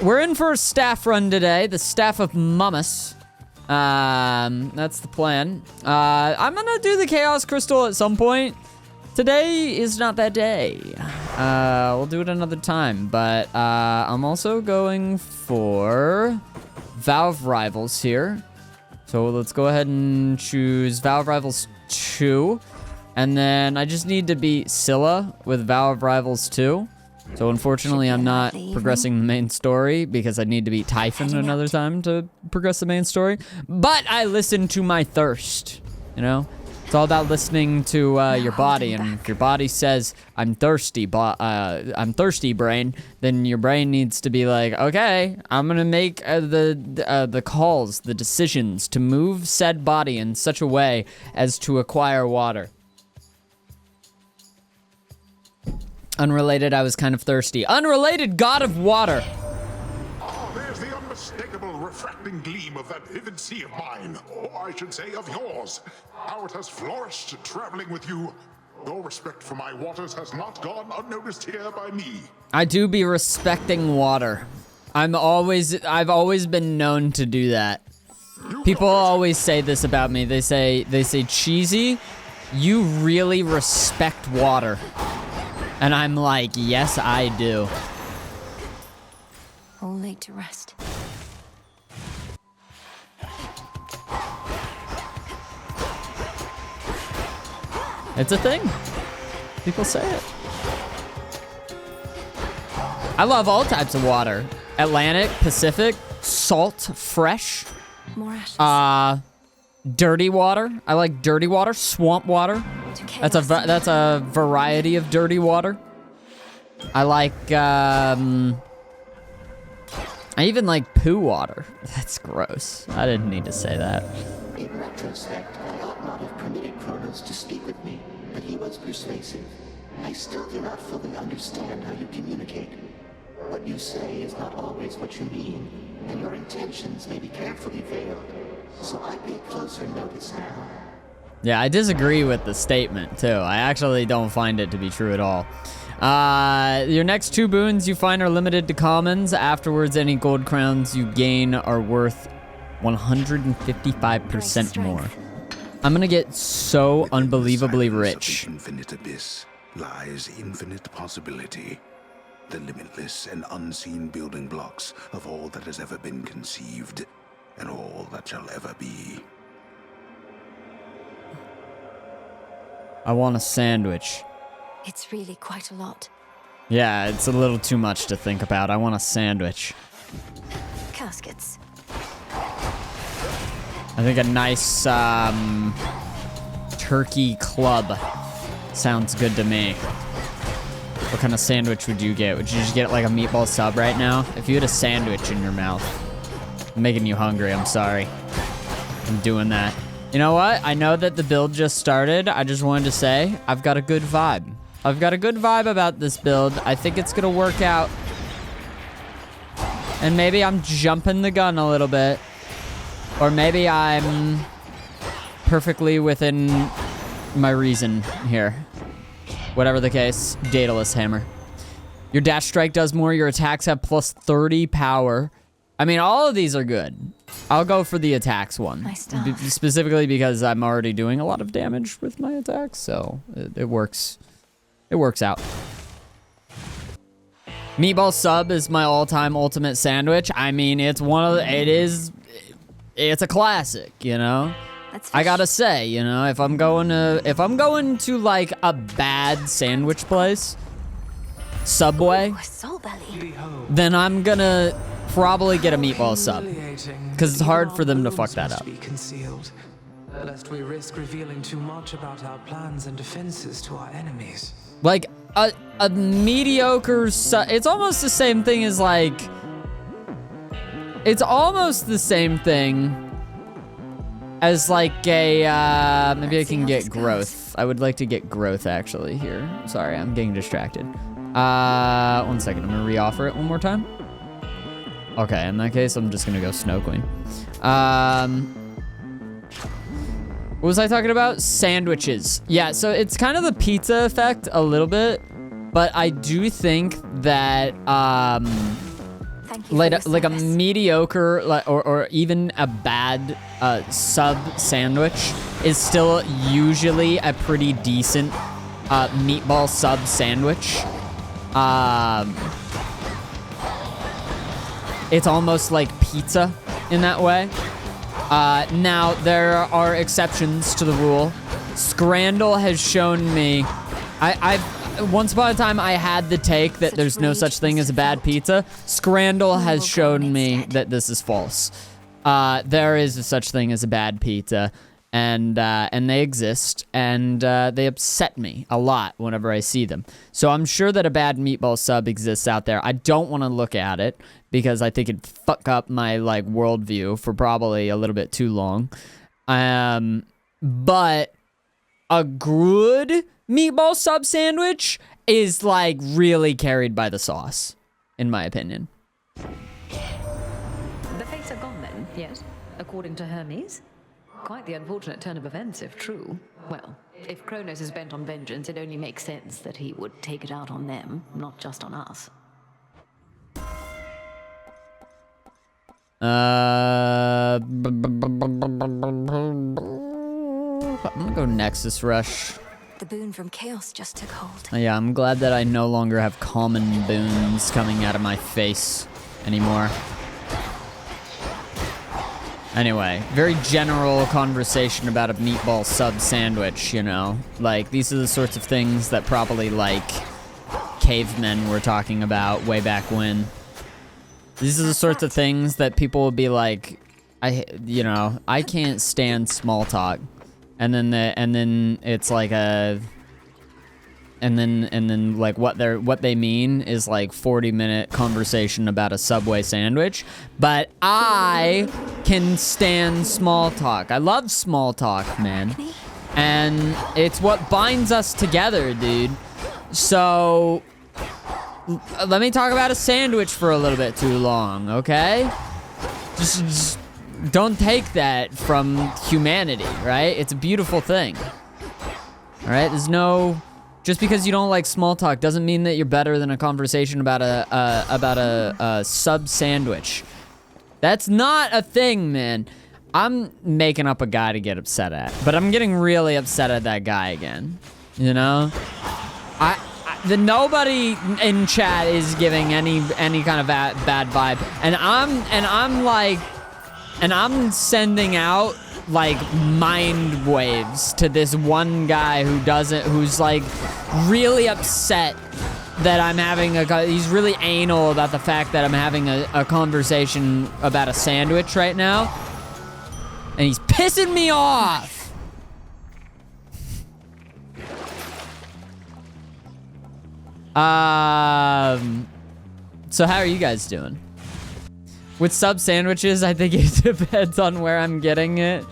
we're in for a staff run today. The staff of Momous. That's the plan. I'm gonna do the Chaos Crystal at some point. Today is not that day. We'll do it another time, but I'm also going for Valve Rivals here. So let's go ahead and choose Valve Rivals 2. And then I just need to beat Scylla with Valve Rivals 2. So unfortunately, I'm not progressing the main story because I need to beat Typhon another time to progress the main story. But I listen to my thirst, you know? It's all about listening to your body, and if your body says, I'm thirsty, brain, then your brain needs to be like, okay, I'm gonna make the calls, the decisions to move said body in such a way as to acquire water. Unrelated, I was kind of thirsty. Unrelated, god of water. Oh, there's the unmistakable refracting gleam of that vivid sea of mine, or I should say of yours. How it has flourished traveling with you. Your respect for my waters has not gone unnoticed here by me. I do be respecting water. I've always been known to do that. People always say this about me. They say, Cheesy, you really respect water. And I'm like, yes, I do. All laid to rest. It's a thing. People say it. I love all types of water. Atlantic, Pacific, salt, fresh. More ashes. Dirty water. I like dirty water. Swamp water. That's a variety of dirty water. I like, I even like poo water. That's gross. I didn't need to say that. In retrospect, I ought not have permitted Chronos to speak with me, but he was persuasive. I still do not fully understand how you communicate. What you say is not always what you mean, and your intentions may be carefully veiled. So I pay closer notice now. Yeah, I disagree with the statement, too. I actually don't find it to be true at all. Your next 2 boons you find are limited to commons. Afterwards, any gold crowns you gain are worth 155% more. I'm gonna get so unbelievably rich. Within the infinite abyss lies infinite possibility. The limitless and unseen building blocks of all that has ever been conceived, and all that shall ever be. I want a sandwich. It's really quite a lot. Yeah, it's a little too much to think about. I want a sandwich. Caskets. I think a nice, turkey club sounds good to me. What kind of sandwich would you get? Would you just get like a meatball sub right now? If you had a sandwich in your mouth. I'm making you hungry, I'm sorry. I'm doing that. You know what? I know that the build just started. I just wanted to say, I've got a good vibe. I've got a good vibe about this build. I think it's gonna work out. And maybe I'm jumping the gun a little bit. Or maybe I'm perfectly within my reason here. Whatever the case, Daedalus Hammer. Your dash strike does more. Your attacks have plus 30 power. I mean, all of these are good. I'll go for the attacks one. Specifically because I'm already doing a lot of damage with my attacks, so it works. It works out. Meatball sub is my all-time ultimate sandwich. I mean, it's it's a classic, you know? I gotta say, you know, if I'm going to like a bad sandwich place, Subway, then I'm gonna probably get a meatball sub, because it's hard for them to fuck that up. Lest we risk revealing too much about our plans and defenses to our enemies. Like a mediocre it's almost the same thing as like, it's almost the same thing as like a, maybe I can get growth. I would like to get growth actually here. Sorry, I'm getting distracted. 1 second, I'm gonna re-offer it one more time. Okay, in that case, I'm just gonna go Snow Queen. What was I talking about? Sandwiches. Yeah, so it's kind of the pizza effect a little bit, but I do think that Thank you like for your like a service. mediocre or even a bad sub sandwich is still usually a pretty decent meatball sub sandwich. It's almost like pizza in that way. Now, there are exceptions to the rule. Scrandle has shown me... Once upon a time, I had the take that there's no such thing as a bad pizza. Scrandle has shown me that this is false. There is a such thing as a bad pizza, and they exist, and they upset me a lot whenever I see them. So I'm sure that a bad meatball sub exists out there. I don't want to look at it, because I think it'd fuck up my, like, worldview for probably a little bit too long. But a good meatball sub sandwich is, like, really carried by the sauce, in my opinion. The fates are gone then, yes? According to Hermes? Quite the unfortunate turn of events, if true. Well, if Chronos is bent on vengeance, it only makes sense that he would take it out on them, not just on us. I'm gonna go Nexus Rush. The boon from chaos just took hold. Yeah, I'm glad that I no longer have common boons coming out of my face anymore. Anyway, very general conversation about a meatball sub sandwich, you know? Like, these are the sorts of things that probably, like, cavemen were talking about way back when. These are the sorts of things that people will be like, I can't stand small talk. And then it's like and then like what they mean is like 40-minute conversation about a Subway sandwich. But I can stand small talk. I love small talk, man. And it's what binds us together, dude. So let me talk about a sandwich for a little bit too long, okay? Just don't take that from humanity, right? It's a beautiful thing. All right, there's no... Just because you don't like small talk doesn't mean that you're better than a conversation about a sub sandwich. That's not a thing, man. I'm making up a guy to get upset at, but I'm getting really upset at that guy again. You know, nobody in chat is giving any kind of bad vibe, and I'm sending out like mind waves to this one guy who's like really upset that I'm having he's really anal about the fact that I'm having a conversation about a sandwich right now, and he's pissing me off. So how are you guys doing? With sub sandwiches, I think it depends on where I'm getting it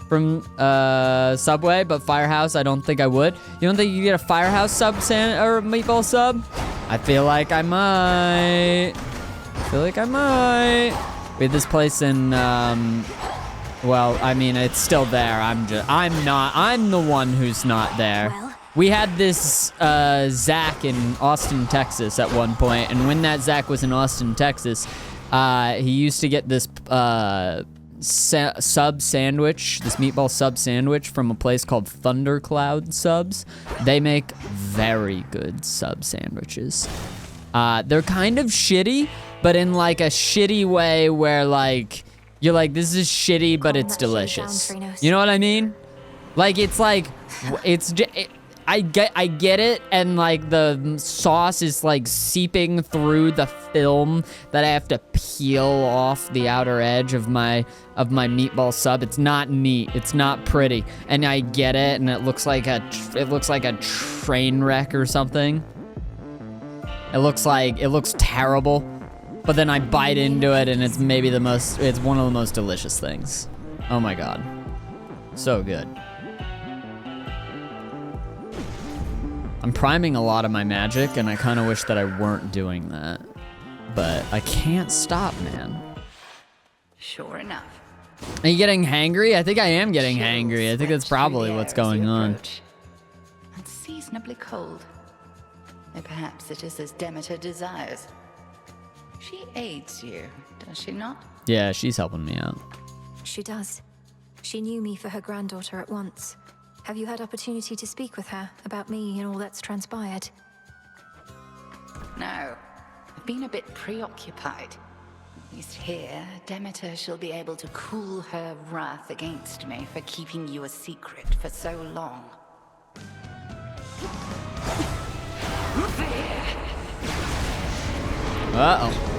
from Subway, but Firehouse, I don't think I would. You don't think you get a Firehouse sub or meatball sub? I feel like I might. We had this place in, well, I mean, it's still there. I'm the one who's not there. Well. We had this Zach in Austin, Texas at one point, and when that Zach was in Austin, Texas, he used to get this sub sandwich, this meatball sub sandwich from a place called Thundercloud Subs. They make very good sub sandwiches. They're kind of shitty, but in like a shitty way where like, you're like, this is shitty, but it's delicious. You know what I mean? Like, it's like, I get it, and like the sauce is like seeping through the film that I have to peel off the outer edge of my meatball sub. It's not neat. It's not pretty, and I get it, and it looks like a train wreck or something. It looks terrible, but then I bite into it, and it's one of the most delicious things. Oh my god, so good. I'm priming a lot of my magic, and I kind of wish that I weren't doing that. But I can't stop, man. Sure enough. Are you getting hangry? I think I am getting hangry. I think that's probably what's going on. Unseasonably cold. Or perhaps it is as Demeter desires. She aids you, does she not? Yeah, she's helping me out. She does. She knew me for her granddaughter at once. Have you had opportunity to speak with her about me and all that's transpired? No. I've been a bit preoccupied. At least here, Demeter shall be able to cool her wrath against me for keeping you a secret for so long. Uh-oh.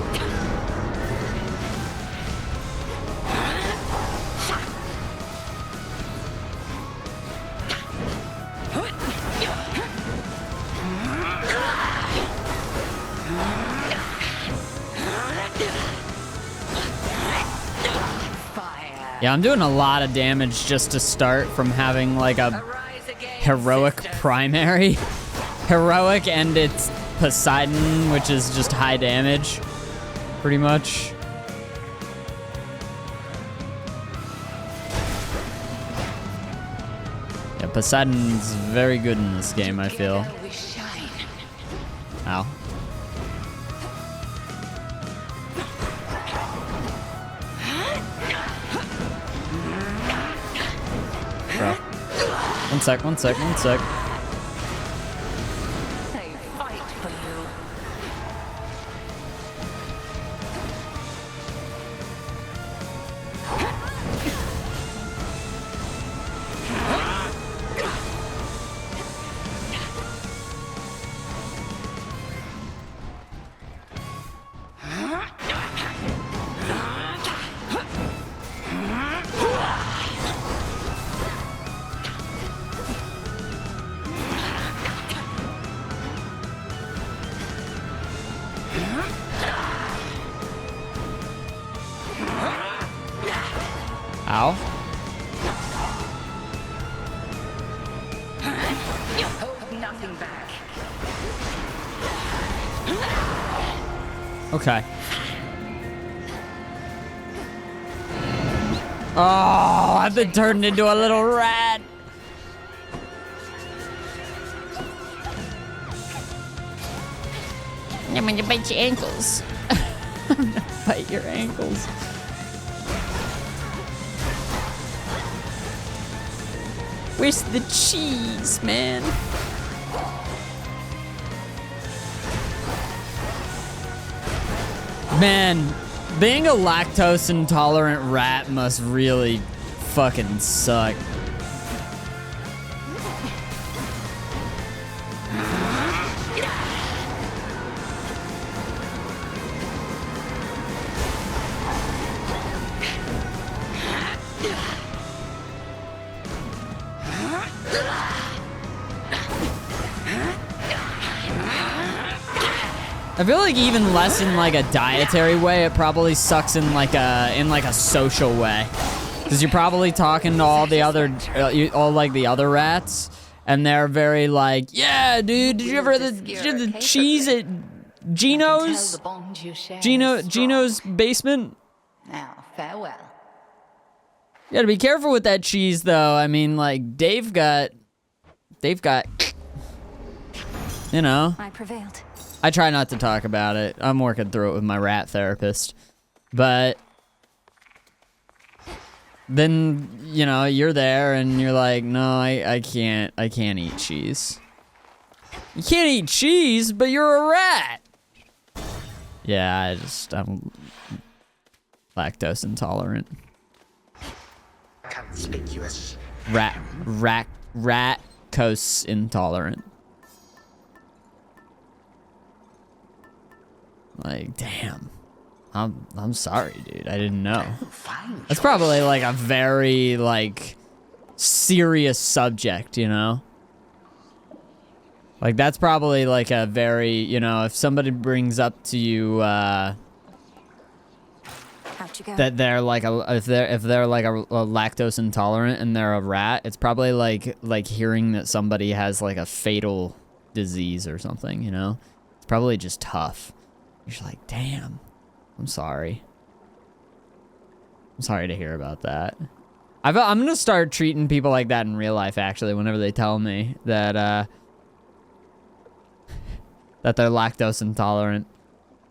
Yeah, I'm doing a lot of damage just to start from having like a heroic primary. Heroic and it's Poseidon, which is just high damage, pretty much. Yeah, Poseidon's very good in this game, I feel. Ow. Bro. One sec. They fight for you. Ow. Hold nothing back. Okay. Oh, I've been turned into a little rat. I'm gonna bite your ankles. I'm gonna bite your ankles. Where's the cheese, man? Man, being a lactose intolerant rat must really fucking suck. I feel like even less in like a dietary way, it probably sucks in like a social way, because you're probably talking to all the other all like the other rats, and they're very like, yeah, dude, did you ever have the cheese at Gino's? Gino's basement. Now, farewell. You gotta be careful with that cheese, though. I mean, like Dave got, you know. I prevailed. I try not to talk about it. I'm working through it with my rat therapist. But then, you know, you're there and you're like, no, I can't eat cheese. You can't eat cheese, but you're a rat. Yeah, I'm lactose intolerant. Conspicuous. Rat-cose intolerant. Like, damn. I'm sorry, dude. I didn't know. That's probably like a very like serious subject, you know? Like that's probably like a very, you know, if somebody brings up to you How'd you go? that they're like if they're like a lactose intolerant and they're a rat, it's probably like hearing that somebody has like a fatal disease or something, you know? It's probably just tough. You're like, damn, I'm sorry. I'm sorry to hear about that. I'm gonna start treating people like that in real life, actually, whenever they tell me that that they're lactose intolerant.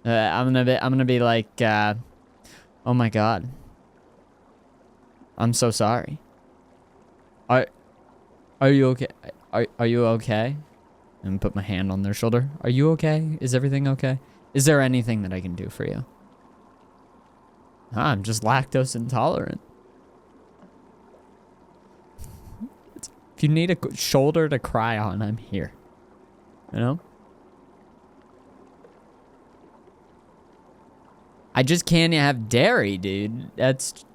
I'm gonna be like, oh my god. I'm so sorry. Are you okay? Are you okay? And put my hand on their shoulder. Are you okay? Is everything okay? Is there anything that I can do for you? I'm just lactose intolerant. If you need a shoulder to cry on, I'm here. You know? I just can't have dairy, dude. That's...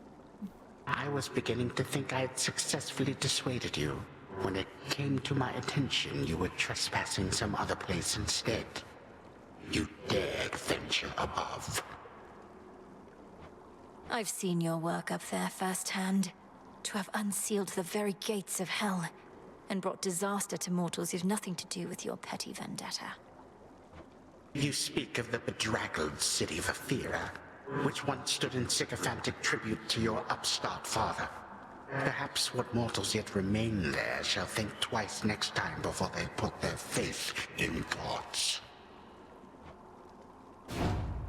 I was beginning to think I had successfully dissuaded you. When it came to my attention, you were trespassing some other place instead. You dared venture above. I've seen your work up there firsthand. To have unsealed the very gates of hell and brought disaster to mortals who've nothing to do with your petty vendetta. You speak of the bedraggled city of Athera, which once stood in sycophantic tribute to your upstart father. Perhaps what mortals yet remain there shall think twice next time before they put their faith in gods.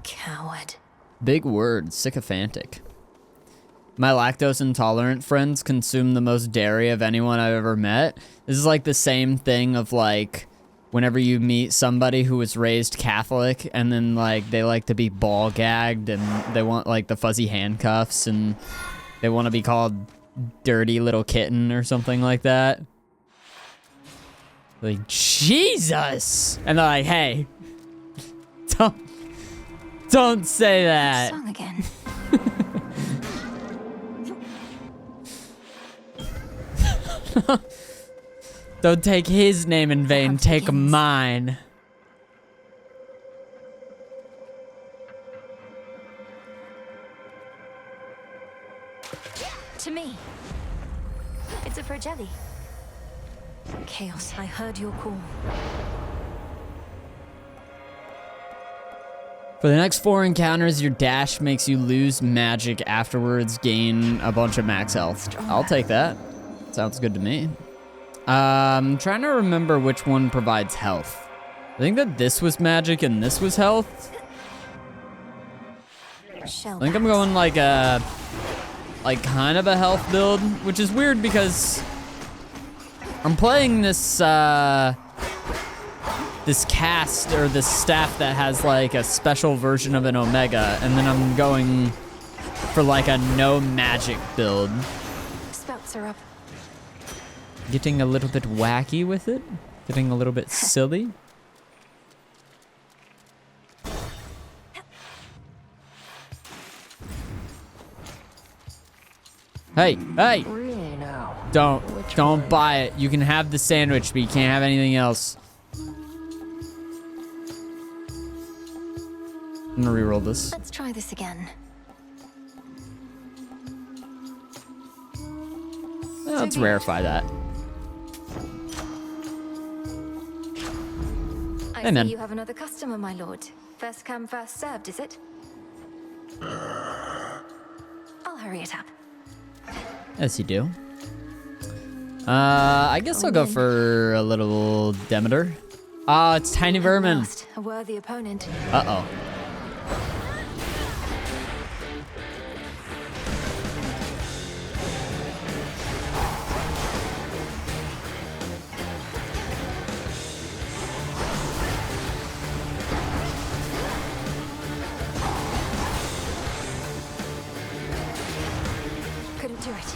Coward. Big word, sycophantic. My lactose intolerant friends consume the most dairy of anyone I've ever met. This is like the same thing of like, whenever you meet somebody who was raised Catholic and then like they like to be ball gagged and they want like the fuzzy handcuffs and they want to be called dirty little kitten or something like that. Like, Jesus! And they're like, hey, don't say that. Song again. Don't take his name in vain, take mine. To me. It's a Fragelli. Chaos, I heard your call. For the next 4 encounters, your dash makes you lose magic afterwards, gain a bunch of max health. I'll take that. Sounds good to me. I'm trying to remember which one provides health. I think that this was magic and this was health. I think I'm going like a... like kind of a health build, which is weird because I'm playing this this cast or this staff that has like a special version of an Omega, and then I'm going for like a no magic build. Spouts are up. Getting a little bit wacky with it, getting a little bit silly. Hey, hey! Really now? Don't buy it. You can have the sandwich, but you can't have anything else. I'm gonna reroll this. Let's try this again. Let's rarefy that. I man. see you have another customer, my lord. First come, first served, is it? I'll hurry it up. Yes, you do. I guess I'll go for a little Demeter. Oh, it's Tiny Vermin. Lost a worthy opponent. Uh-oh. Couldn't do it.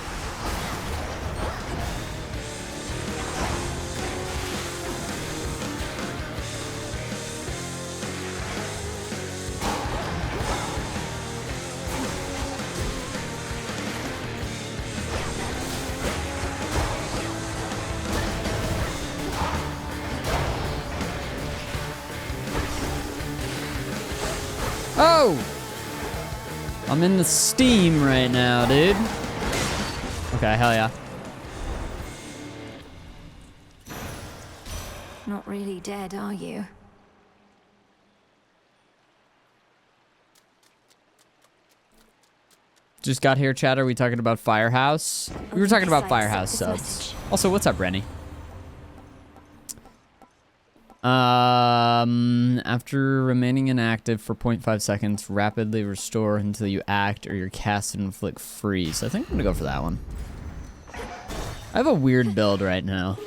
Oh! I'm in the steam right now, dude. Okay, hell yeah. Not really dead, are you? Just got here, chat. Are we talking about Firehouse? We were talking about Firehouse subs. Also, what's up, Rennie? After remaining inactive for 0.5 seconds, rapidly restore until you act or your cast and inflict freeze. I think I'm gonna go for that one. I have a weird build right now.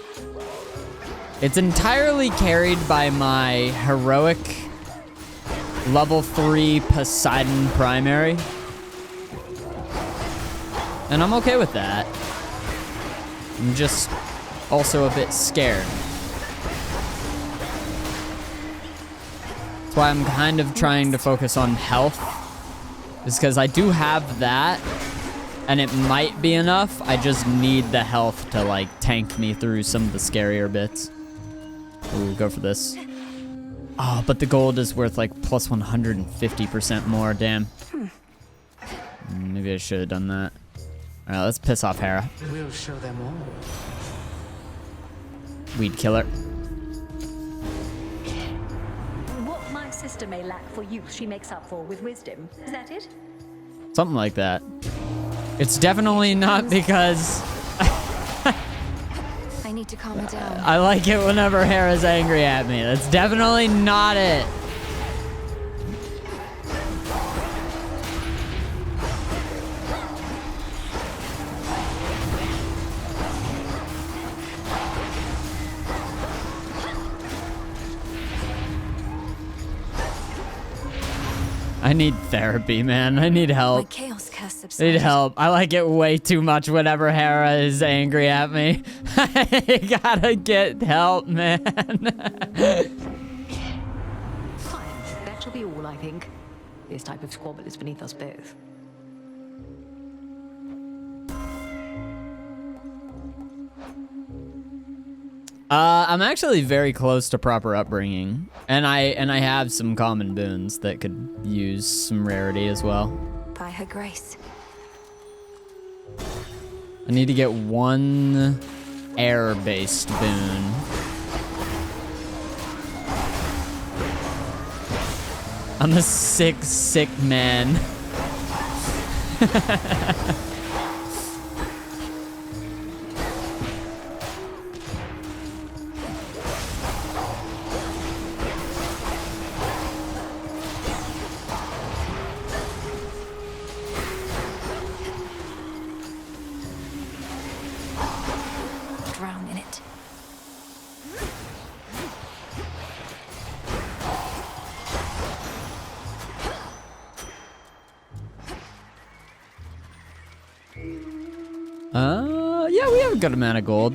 It's entirely carried by my heroic level 3 Poseidon primary. And I'm okay with that. I'm just also a bit scared. That's why I'm kind of trying to focus on health. Is because I do have that, and it might be enough. I just need the health to like tank me through some of the scarier bits. Ooh, go for this. Oh, but the gold is worth like plus 150% more, damn. Maybe I should have done that. All right, let's piss off Hera. We'll show them all. Weed killer. What my sister may lack for youth, she makes up for with wisdom. Is that it? Something like that. It's definitely not because I need to calm her down. I like it whenever Hera's angry at me. That's definitely not it. I need therapy, man. I need My help. chaos curse I subsided. need help. I like it way too much whenever Hera is angry at me. I gotta get help, man. Fine. That shall be all, I think. This type of squabble is beneath us both. I'm actually very close to proper upbringing, and I have some common boons that could use some rarity as well. By her grace. I need to get one air-based boon. I'm a sick man. Drown in it. Yeah, we have a good amount of gold.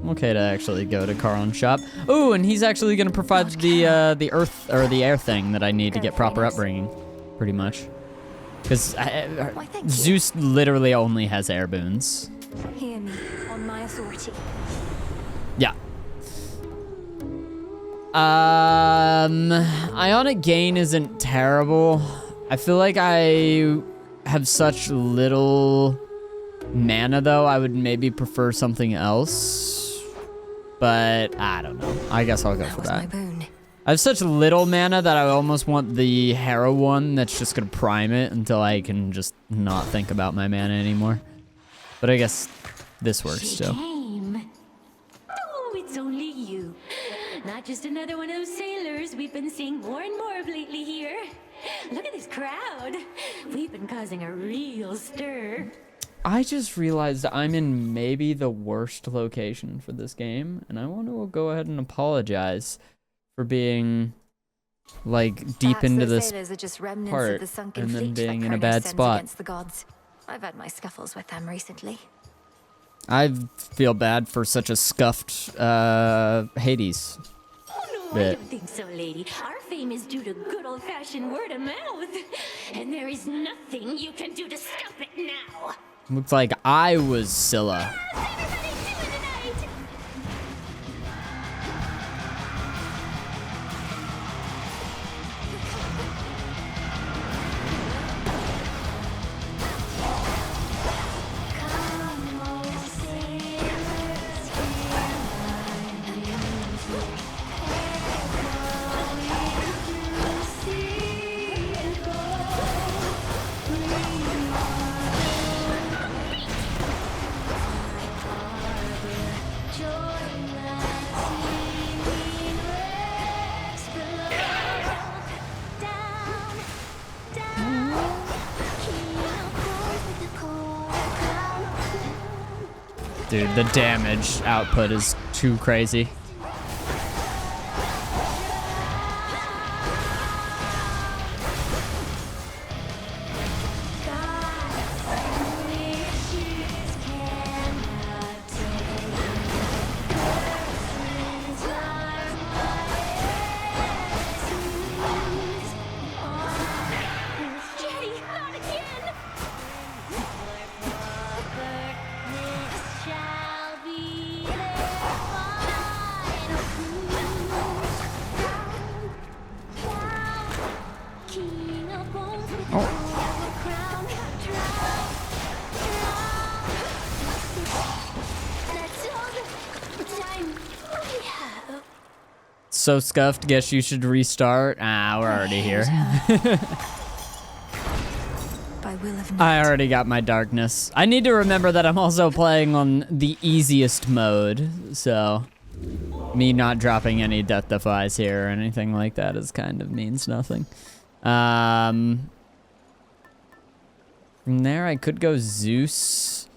I'm okay to actually go to Charon's shop. Ooh, and he's actually gonna provide the earth or the air thing that I need to get proper upbringing, pretty much. Because Zeus literally only has air boons. Hear me on my authority. Yeah. Ionic gain isn't terrible. I feel like I have such little mana though. I would maybe prefer something else. But I don't know. I guess I'll go for that. My boon. I have such little mana that I almost want the Hera one that's just gonna prime it until I can just not think about my mana anymore. But I guess this works still. Came. Oh, it's only you. Not just another one of those sailors we've been seeing more and more of lately here. Look at this crowd. We've been causing a real stir. I just realized I'm in maybe the worst location for this game, and I want to go ahead and apologize for being like deep Perhaps into those this sailors are just remnants part of the sunken and then fleet being that in a Chronos bad sends spot. against the gods. I've had my scuffles with them recently. I feel bad for such a scuffed Hades. Oh, no, I bit. don't think so, lady. Our fame is due to good old-fashioned word of mouth. And there is nothing you can do to stop it now. Looks like I was Scylla. How's everybody doing tonight? Dude, the damage output is too crazy. So scuffed, guess you should restart. We're already here. By will of night. I already got my darkness. I need to remember that I'm also playing on the easiest mode, so me not dropping any death defies here or anything like that is kind of means nothing. From there, I could go Zeus.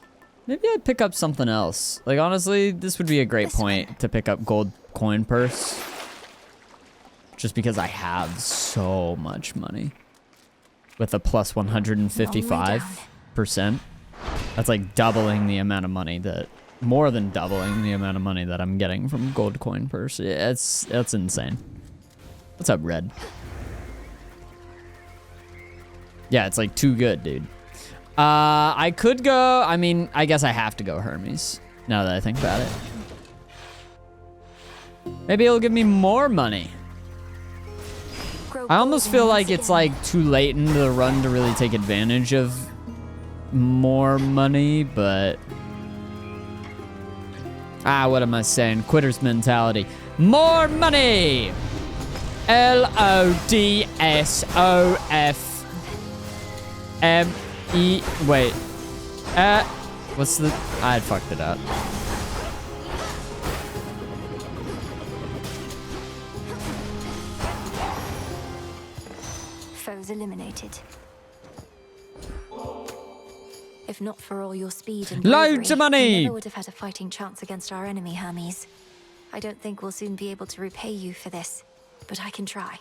Maybe I'd pick up something else. Like, honestly, this would be a great point to pick up gold coin purse. Just because I have so much money. With a plus 155%. That's like doubling the amount of money that... More than doubling the amount of money that I'm getting from gold coin purse. Yeah, it's insane. What's up, Red? Yeah, it's like too good, dude. I could go... I mean, I guess I have to go Hermes. Now that I think about it. Maybe it'll give me more money. I almost feel like it's like too late into the run to really take advantage of more money, but... what am I saying? Quitter's mentality. More money! L-O-D-S-O-F-M-E... Wait. What's the... I fucked it up. Foes eliminated. If not for all your speed and bravery, loads of money! we never would have had a fighting chance against our enemy, Hermes. I don't think we'll soon be able to repay you for this, but I can try.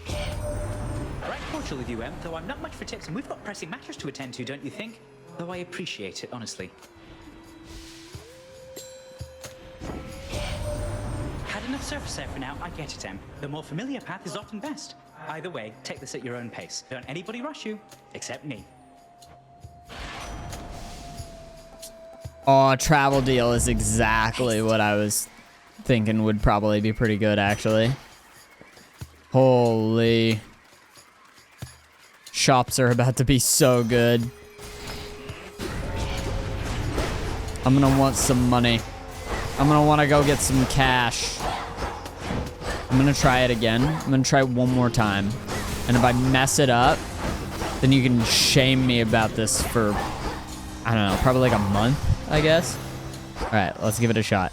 Right cordial with you, Em, though I'm not much for tips and we've got pressing matters to attend to, don't you think? Though I appreciate it, honestly. Had enough surface air for now, I get it, Em. The more familiar path is often best. Either way, take this at your own pace. Don't anybody rush you, except me. Oh, travel deal is exactly what I was thinking would probably be pretty good, actually. Holy. Shops are about to be so good. I'm gonna want some money. I'm gonna want to go get some cash. I'm gonna try it again. I'm gonna try it one more time. And if I mess it up, then you can shame me about this for, I don't know, probably like a month, I guess. All right, let's give it a shot.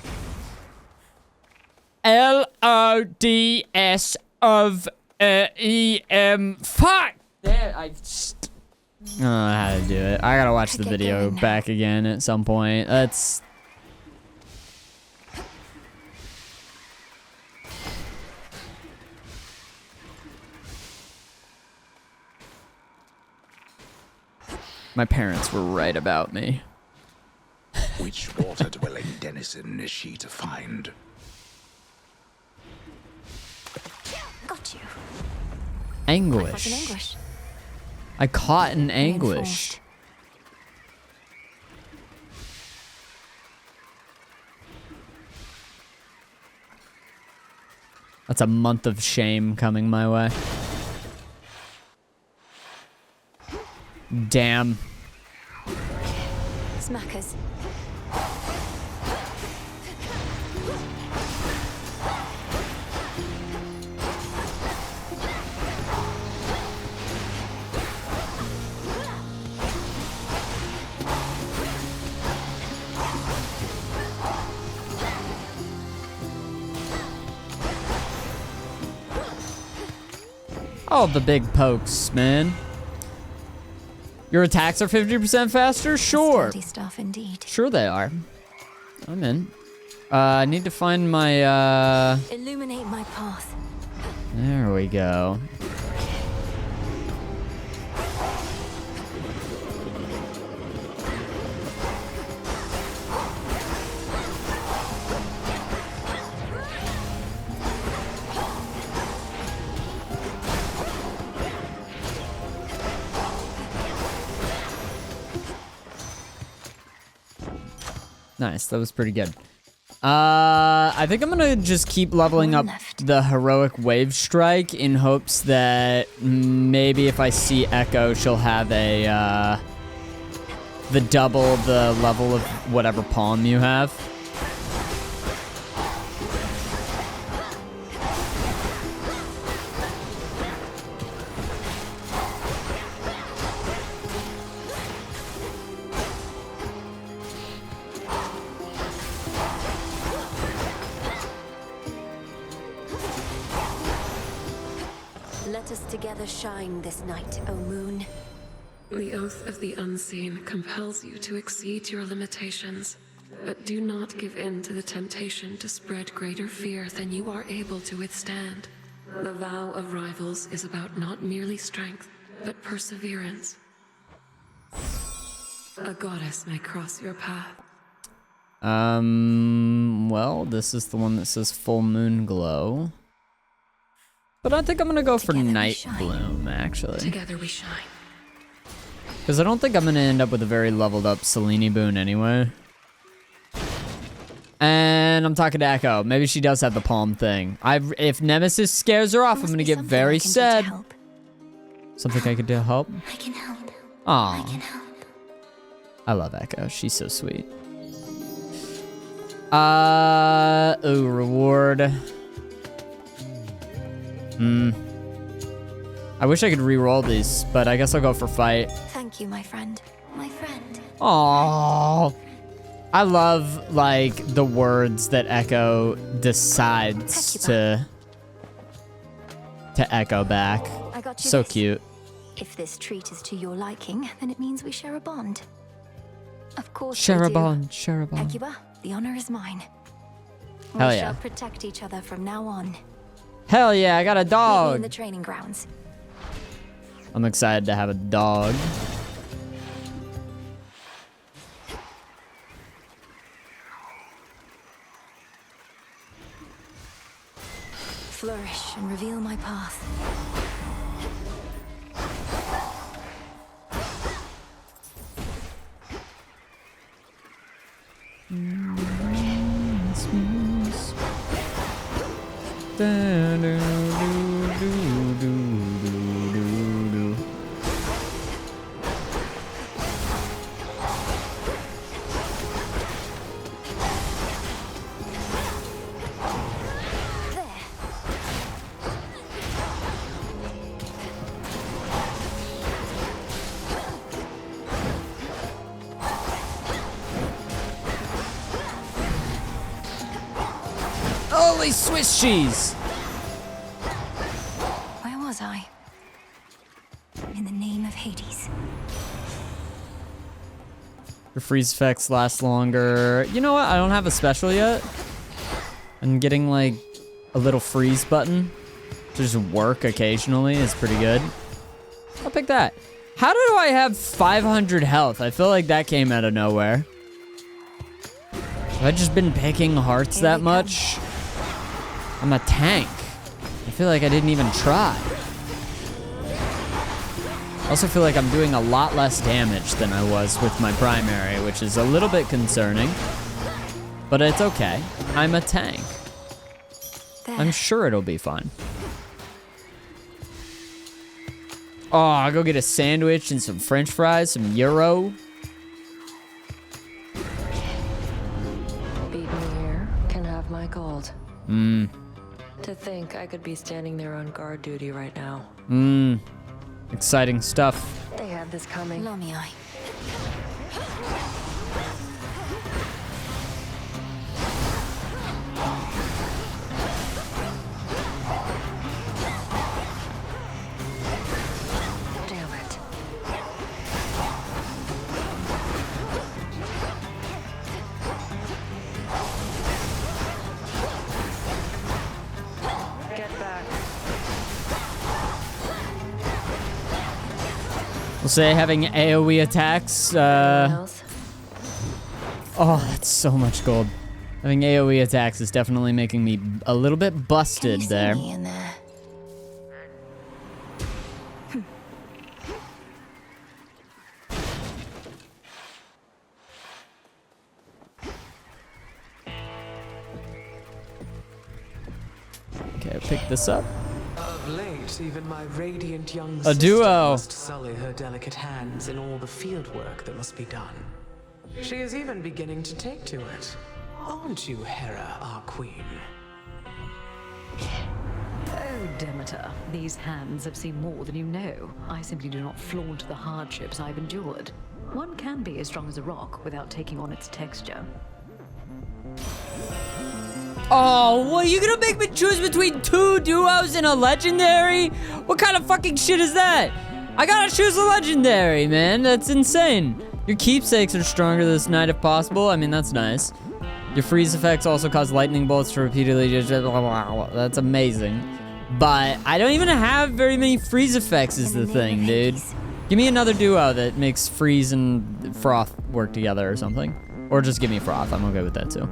L-O-D-S of E-M. Fuck! There, I just... I don't know how to do it. I gotta watch the video back again at some point. That's... My parents were right about me. Which water-dwelling denizen is she to find? Got you. Anguish. I caught an anguish. That's a month of shame coming my way. Damn. Smackers. All the big pokes, man. Your attacks are 50% faster? Sure. Sturdy stuff indeed. Sure they are. I'm in. I need to find my, Illuminate my path. There we go. Nice, that was pretty good. I think I'm gonna just keep leveling up the heroic wave strike in hopes that maybe if I see Echo, she'll have a the double the level of whatever palm you have. Let us together shine this night, O moon. The oath of the unseen compels you to exceed your limitations, but do not give in to the temptation to spread greater fear than you are able to withstand. The vow of rivals is about not merely strength, but perseverance. A goddess may cross your path. Well, this is the one that says full moon glow. But I think I'm gonna go for night bloom, actually. Together we shine. Because I don't think I'm gonna end up with a very leveled up Selene boon anyway. And I'm talking to Echo. Maybe she does have the palm thing. If Nemesis scares her off, I'm gonna get very sad. Something I could do to help? I can help. Aw. I can help. I love Echo. She's so sweet. Oh, reward. I wish I could re-roll these, but I guess I'll go for fight. Thank you, my friend. My friend. Aww. I love, like, the words that Echo decides to echo back. I got you So this. cute. If this treat is to your liking, then it means we share a bond. Of course Share we a do. bond, share a bond. Hecuba, the honor is mine. Hell we yeah. shall protect each other from now on. Hell yeah, I got a Meet me in dog. the training grounds. I'm excited to have a dog. Flourish and reveal my path. Holy Swiss cheese! Where was I? In the name of Hades. Your freeze effects last longer. You know what? I don't have a special yet. And getting like a little freeze button to just work occasionally is pretty good. I'll pick that. How do I have 500 health? I feel like that came out of nowhere. Have I just been picking hearts that much? I'm a tank. I feel like I didn't even try. I also feel like I'm doing a lot less damage than I was with my primary, which is a little bit concerning. But it's okay. I'm a tank. I'm sure it'll be fine. Oh, I'll go get a sandwich and some french fries, some gyro. Beat me here, can have my gold. To think I could be standing there on guard duty right now. Exciting stuff. They had this coming. Lamii. Damn it. We'll say having AoE attacks, oh, that's so much gold. Having AoE attacks is definitely making me a little bit busted there. Me in there. Okay, pick this up. Of late, even my radiant young A sister duo. must sully her delicate hands in all the field work that must be done. She is even beginning to take to it. Aren't you, Hera, our queen? Oh, Demeter, these hands have seen more than you know. I simply do not flaunt the hardships I've endured. One can be as strong as a rock without taking on its texture. Oh, what, you gonna make me choose between 2 duos and a legendary? What kind of fucking shit is that? I gotta choose a legendary, man. That's insane. Your keepsakes are stronger this night if possible. I mean, that's nice. Your freeze effects also cause lightning bolts to repeatedly just blah, blah, blah. That's amazing. But I don't even have very many freeze effects is the thing, dude. Give me another duo that makes freeze and froth work together or something. Or just give me froth. I'm okay with that too.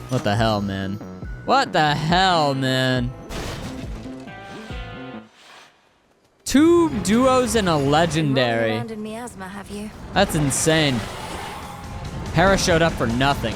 What the hell, man? What the hell, man? 2 duos and a legendary. Around in miasma, have you? That's insane. Hera showed up for nothing.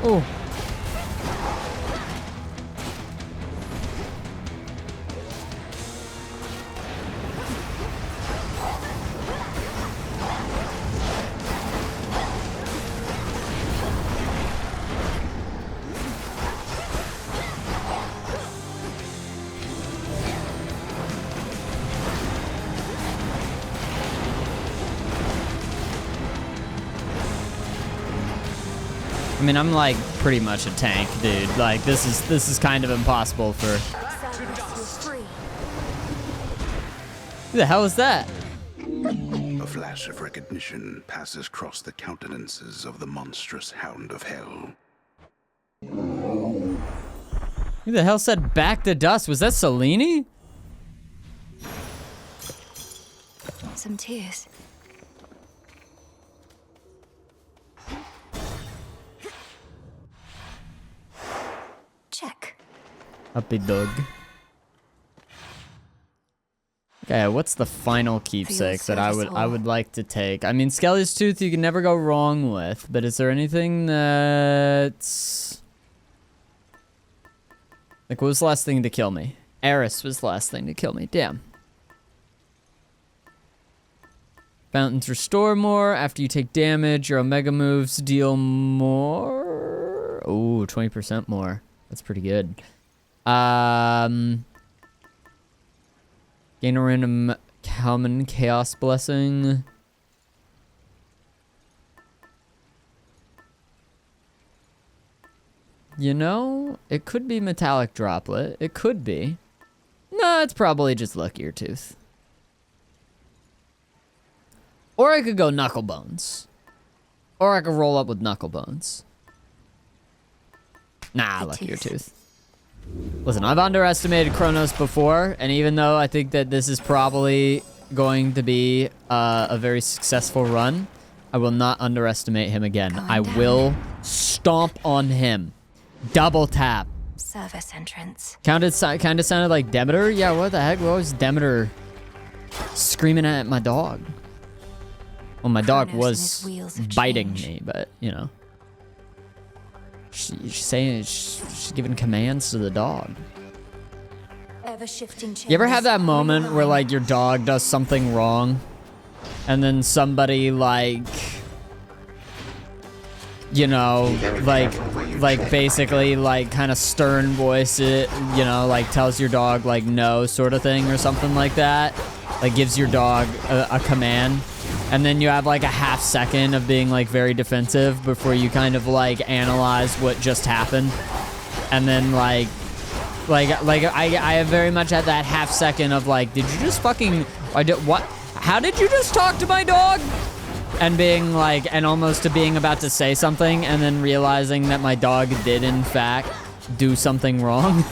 Oh. I mean, I'm like pretty much a tank, dude. Like this is kind of impossible for. Who the hell is that? A flash of recognition passes across the countenances of the monstrous hound of hell. Who the hell said back to dust? Was that Selene? Some tears. Check. Happy dog. Okay, what's the final keepsake that I would like to take? I mean, Skelly's Tooth you can never go wrong with, but is there anything that's like what was the last thing to kill me? Eris was the last thing to kill me. Damn. Fountains restore more after you take damage. Your Omega moves deal more. Oh, 20% more. That's pretty good. Gain a random common chaos blessing. You know, it could be metallic droplet. It could be. No, it's probably just luckier tooth. Or I could go knuckle bones. Or I could roll up with knuckle bones. Nah, luckier tooth. Listen, I've underestimated Chronos before, and even though I think that this is probably going to be a very successful run, I will not underestimate him again. I will stomp on him. Double tap. Service entrance. Kind of sounded like Demeter. Yeah, what the heck? What was Demeter screaming at my dog? Well, my dog was biting me, but, you know. She's saying she's giving commands to the dog. You ever have that moment where, like, your dog does something wrong, and then somebody, like, you know, like basically, like, kind of stern voice it, you know, like, tells your dog, like, no, sort of thing, or something like that? Like, gives your dog a command, and then you have, like, a half second of being, like, very defensive before you kind of, like, analyze what just happened, and then, like I have very much had that half second of like, did you just fucking, what? How did you just talk to my dog? And being like, and almost to being about to say something and then realizing that my dog did in fact do something wrong.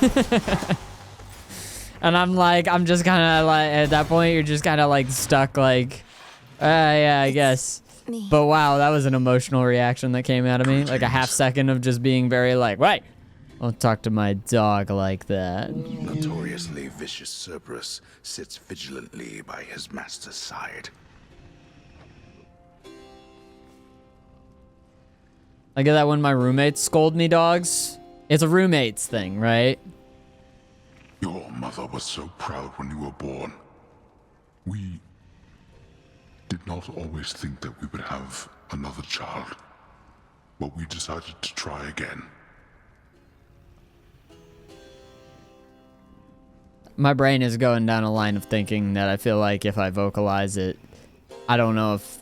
And I'm like, I'm just kind of like, at that point, you're just kind of like stuck like, yeah, I guess. But wow, that was an emotional reaction that came out of me. Like a half second of just being very like, wait. Don't talk to my dog like that. Notoriously vicious Cerberus sits vigilantly by his master's side. I get that when my roommates scold me, dogs. It's a roommates thing, right? Your mother was so proud when you were born. We did not always think that we would have another child, but we decided to try again. My brain is going down a line of thinking that I feel like if I vocalize it, I don't know if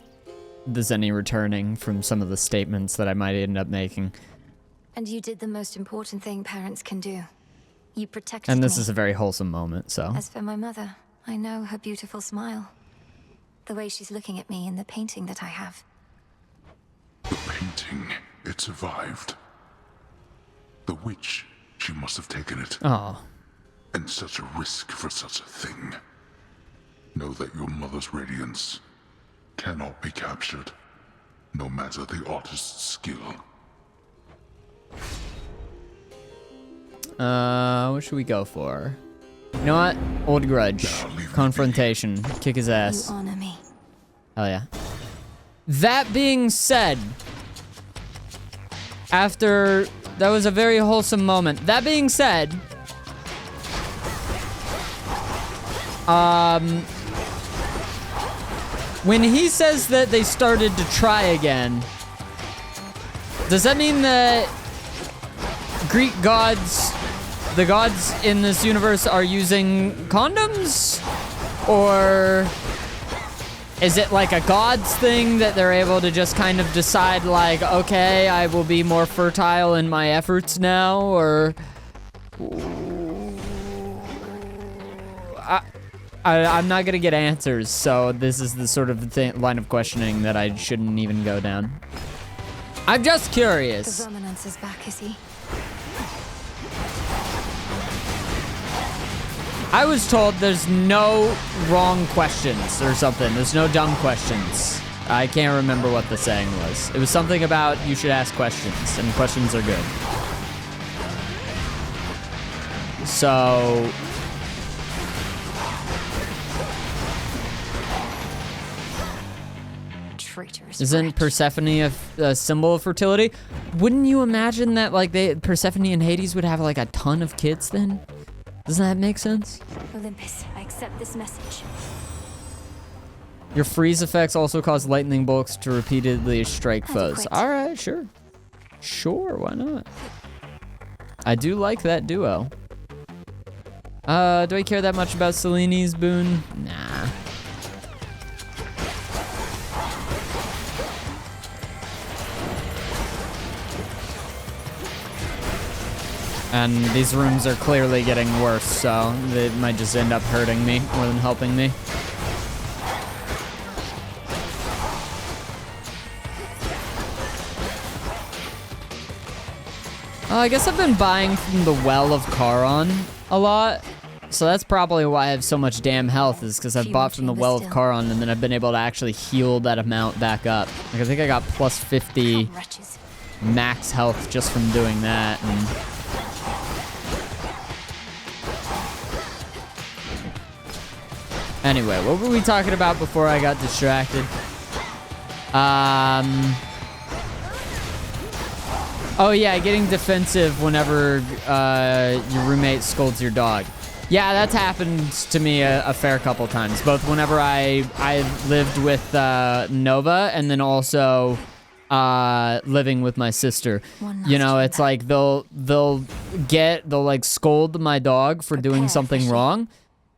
there's any returning from some of the statements that I might end up making. And you did the most important thing parents can do. You protected me. And this is a very wholesome moment, so. As for my mother, I know her beautiful smile. The way she's looking at me in the painting that I have. The painting, it survived. The witch, she must have taken it. Oh. And such a risk for such a thing. Know that your mother's radiance cannot be captured, no matter the artist's skill. What should we go for? You know what? Old grudge. Confrontation. Kick his ass. You honor me. Hell yeah. That being said, after that was a very wholesome moment. That being said, when he says that they started to try again, does that mean that Greek gods, the gods in this universe, are using condoms? Or is it like a gods thing that they're able to just kind of decide like, okay, I will be more fertile in my efforts now? Or I'm not gonna get answers, so this is the sort of line of questioning that I shouldn't even go down. I'm just curious. The dominance is back, is he? I was told there's no wrong questions or something. There's no dumb questions. I can't remember what the saying was. It was something about you should ask questions, and questions are good. So isn't Persephone a symbol of fertility? Wouldn't you imagine that like Persephone and Hades would have like a ton of kids then? Doesn't that make sense? Olympus, I accept this message. Your freeze effects also cause lightning bolts to repeatedly strike foes. Alright, sure. Sure, why not? I do like that duo. Do I care that much about Selene's boon? Nah. And these rooms are clearly getting worse, so they might just end up hurting me more than helping me. I guess I've been buying from the Well of Charon a lot. So that's probably why I have so much damn health, is because I've bought from the Well of Charon, and then I've been able to actually heal that amount back up. Like, I think I got plus 50 max health just from doing that. And anyway, what were we talking about before I got distracted? Oh yeah, getting defensive whenever your roommate scolds your dog. Yeah, that's happened to me a fair couple times. Both whenever I lived with Nova, and then also living with my sister. You know, it's like they'll like scold my dog for doing something wrong,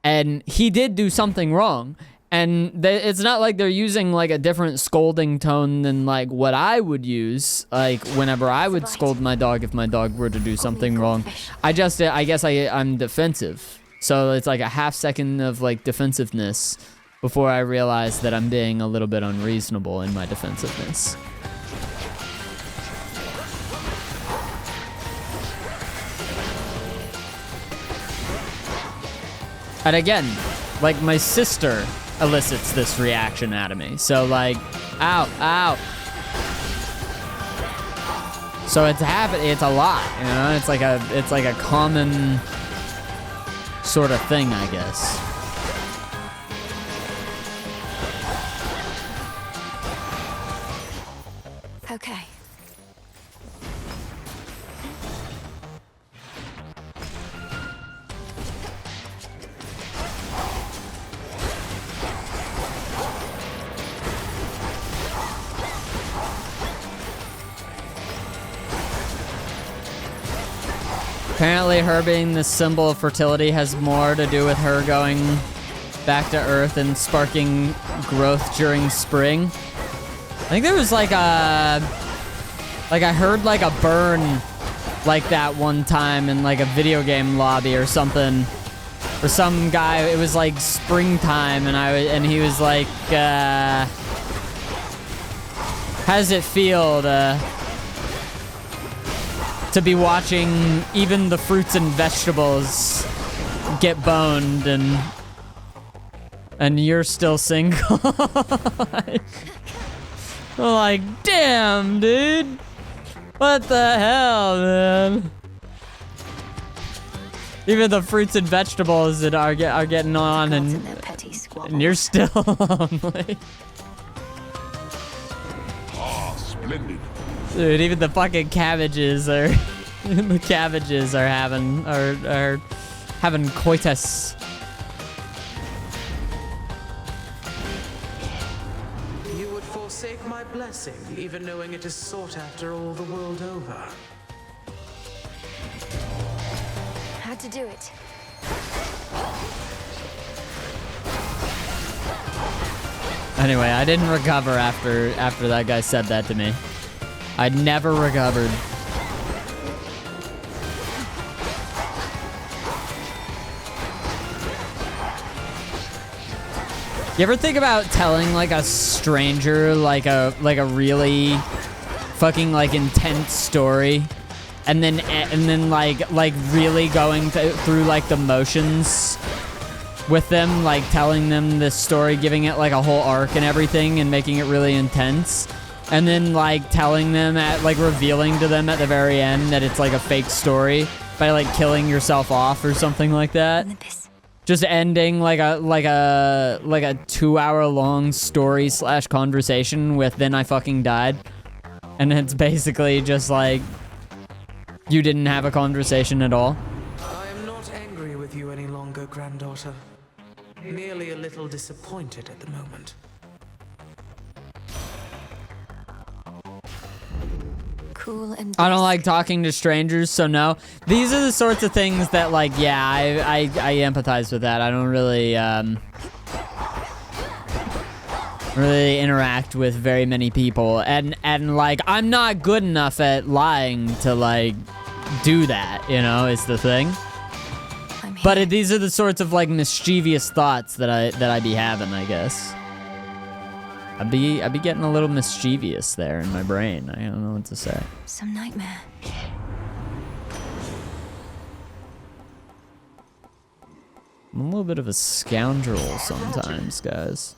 and he did do something wrong. And it's not like they're using like a different scolding tone than like what I would use, like whenever I would scold my dog if my dog were to do something wrong. I guess I'm defensive. So it's like a half second of like defensiveness before I realize that I'm being a little bit unreasonable in my defensiveness. And again, like my sister elicits this reaction out of me. So like, ow, ow. So it's happening. It's a lot, you know. It's like a common sort of thing, I guess. Okay. Apparently her being the symbol of fertility has more to do with her going back to Earth and sparking growth during spring. I think there was like I heard like a burn like that one time in like a video game lobby or something. For some guy, it was like springtime, and he was like, how does it feel to be watching even the fruits and vegetables get boned, and you're still single? Like, damn, dude. What the hell, man? Even the fruits and vegetables that are getting on, and you're still lonely. Ah, splendid. Dude, even the fucking cabbages are having coitus. You would forsake my blessing, even knowing it is sought after all the world over. Had to do it. Anyway, I didn't recover after that guy said that to me. I never recovered. You ever think about telling like a stranger like a really fucking like intense story, and then like really going through like the motions with them, like telling them this story, giving it like a whole arc and everything, and making it really intense? And then like telling them revealing to them at the very end that it's like a fake story by like killing yourself off or something like that. Just ending like a 2-hour long story / conversation with "then I fucking died," and it's basically just like you didn't have a conversation at all. I am not angry with you any longer, granddaughter. Merely a little disappointed at the moment. Cool and I don't like talking to strangers, so no. These are the sorts of things that, like, yeah, I empathize with that. I don't really interact with very many people, and like I'm not good enough at lying to like do that, you know, is the thing. But these are the sorts of like mischievous thoughts that I be having, I guess. I'd be getting a little mischievous there in my brain. I don't know what to say. Some nightmare. I'm a little bit of a scoundrel sometimes, guys.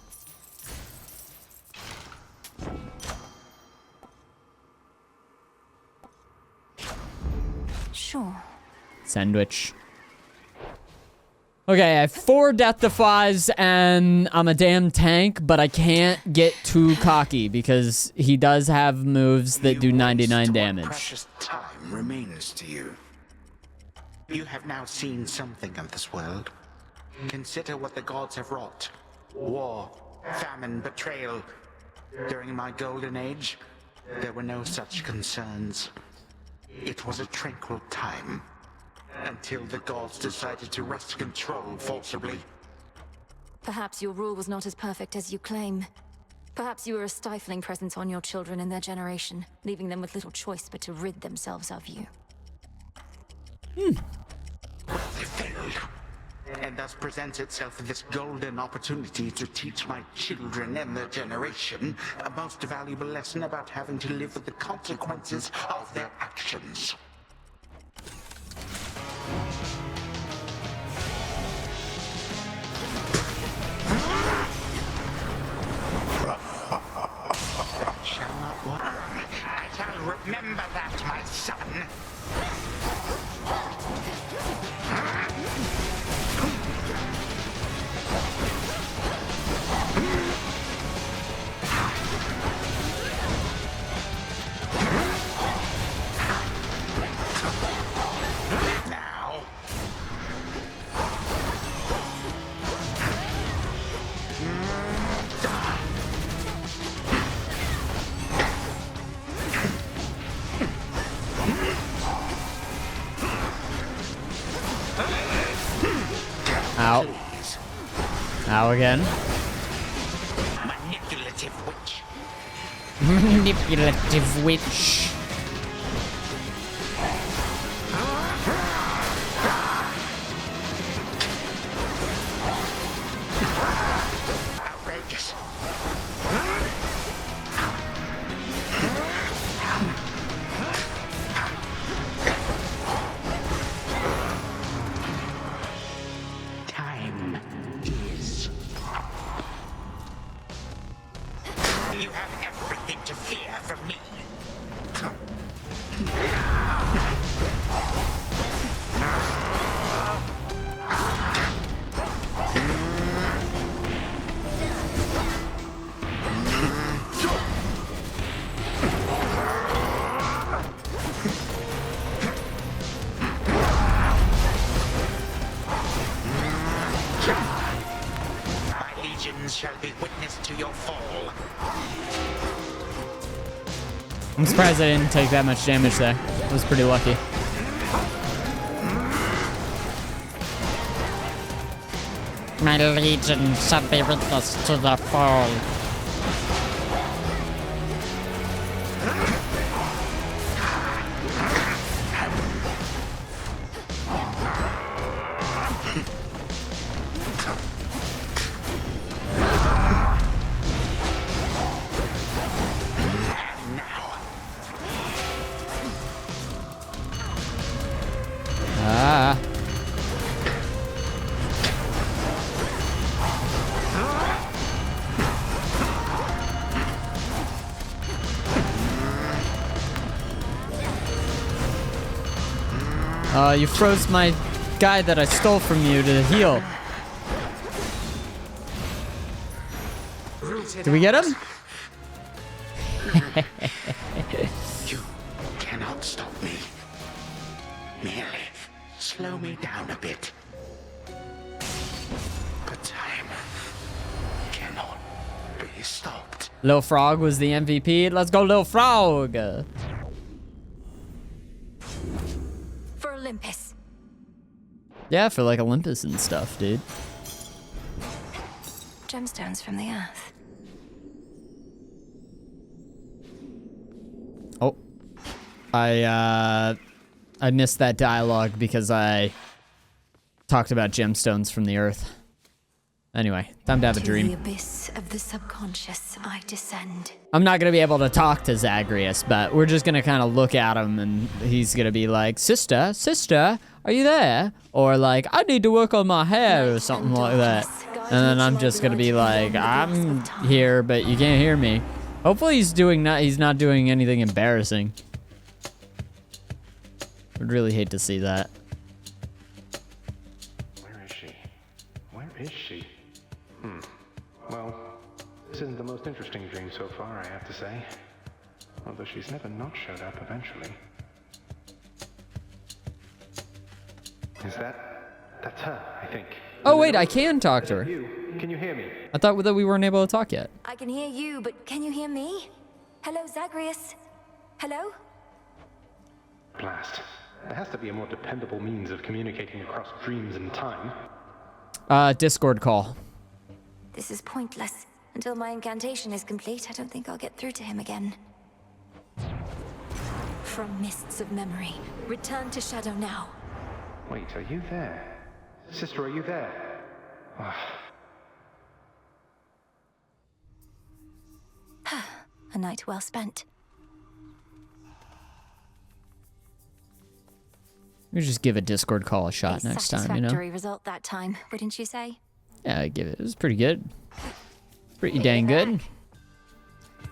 Sure. Sandwich. Okay, I have 4 death defies and I'm a damn tank, but I can't get too cocky because he does have moves that do 99 damage. Precious time remains to you. You have now seen something of this world. Consider what the gods have wrought. War, famine, betrayal. During my golden age, there were no such concerns. It was a tranquil time. Until the gods decided to wrest control forcibly. Perhaps your rule was not as perfect as you claim. Perhaps you were a stifling presence on your children and their generation, leaving them with little choice but to rid themselves of you. Well, they failed. And thus presents itself this golden opportunity to teach my children and their generation a most valuable lesson about having to live with the consequences of their actions. I shall remember that, my son. Now. Ow. Ow again. Manipulative witch. Manipulative witch. Outrageous. Time is. You have everything to fear from me. My legions shall be witness to your fall. I'm surprised I didn't take that much damage there. I was pretty lucky. My legion shall be witness to the fall. Ah. You froze my guy that I stole from you to heal. Did we get him? You cannot stop me. Merely slow me down a bit. But time cannot be stopped. Lil Frog was the MVP. Let's go, Lil Frog. For Olympus. Yeah, for like Olympus and stuff, dude. Gemstones from the earth. Oh. I missed that dialogue because I talked about gemstones from the earth. Anyway, time to have a dream. To the abyss of the subconscious I descend. I'm not gonna be able to talk to Zagreus, but we're just gonna kind of look at him and he's gonna be like, Sister, are you there? Or like, I need to work on my hair or something like that. And then I'm just gonna be like, I'm here, but you can't hear me. Hopefully he's not doing anything embarrassing. Would really hate to see that. Where is she? Where is she? Well, this isn't the most interesting dream so far, I have to say. Although she's never not showed up eventually. That's her, I think. Oh wait, I can talk to her. Can you hear me? I thought that we weren't able to talk yet. I can hear you, but can you hear me? Hello, Zagreus? Hello? Blast. There has to be a more dependable means of communicating across dreams and time. Discord call. This is pointless. Until my incantation is complete, I don't think I'll get through to him again. From mists of memory, return to Shadow now. Wait, are you there? Sister, are you there? A night well spent. We just give a Discord call a shot next time, you know? Satisfactory result that time, wouldn't you say? Yeah, I give it. It was pretty good. Pretty dang good.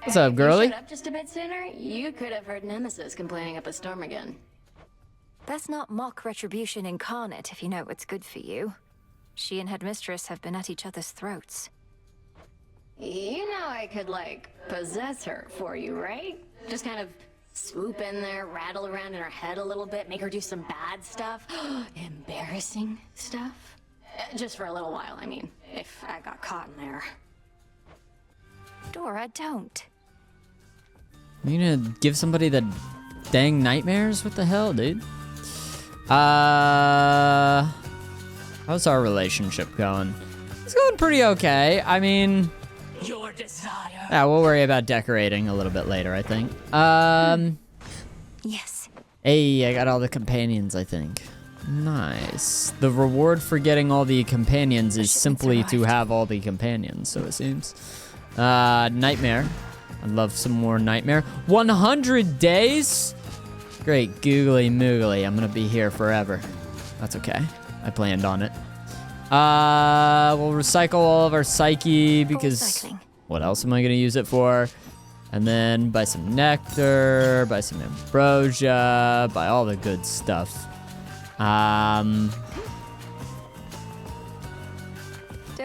What's up, girly? You showed up just a bit sooner, you could have heard Nemesis complaining up a storm again. That's not mock retribution incarnate, if you know what's good for you. She and Headmistress have been at each other's throats. You know I could, like, possess her for you, right? Just kind of swoop in there, rattle around in her head a little bit, make her do some bad stuff. Embarrassing stuff? Just for a little while, I mean, if I got caught in there. Dora, don't. You gonna give somebody the dang nightmares? What the hell, dude? How's our relationship going? It's going pretty okay. I mean, your desire. Yeah, we'll worry about decorating a little bit later, I think. Yes. Hey, I got all the companions, I think. Nice. The reward for getting all the companions is simply to have all the companions, so it seems. Nightmare. I'd love some more nightmare. 100 days? Great, googly moogly. I'm gonna be here forever. That's okay. I planned on it. We'll recycle all of our psyche because what else am I gonna use it for? And then buy some nectar, buy some ambrosia, buy all the good stuff. Don't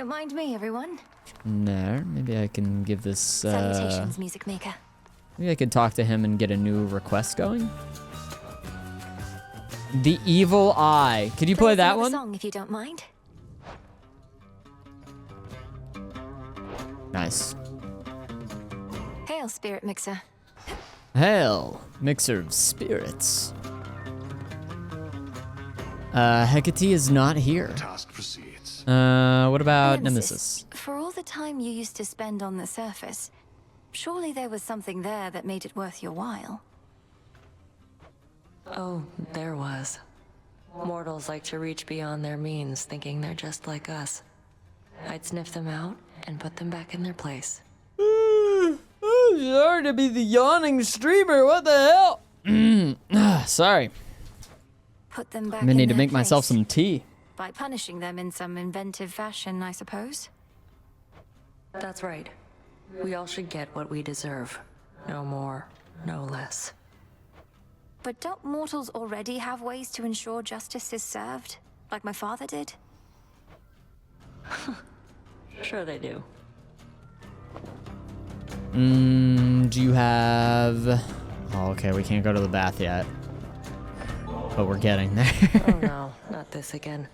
mind me, everyone. There, maybe I can give this. Salutations, music maker. Maybe I could talk to him and get a new request going. The Evil Eye. Could you play that one? Song, if you don't mind. Nice. Hail, spirit mixer. Hail, mixer of spirits. Hecate is not here. Task proceeds. What about Nemesis? For all the time you used to spend on the surface, surely there was something there that made it worth your while. Oh, there was. Mortals like to reach beyond their means, thinking they're just like us. I'd sniff them out and put them back in their place. Sorry to be the yawning streamer. What the hell? Sorry. Put them back I'm gonna need in to their make myself place. some tea. By punishing them in some inventive fashion, I suppose. That's right. We all should get what we deserve. No more, no less. But don't mortals already have ways to ensure justice is served? Like my father did? Sure they do. Do you have... Oh, okay, we can't go to the bath yet. But we're getting there. Oh no, not this again.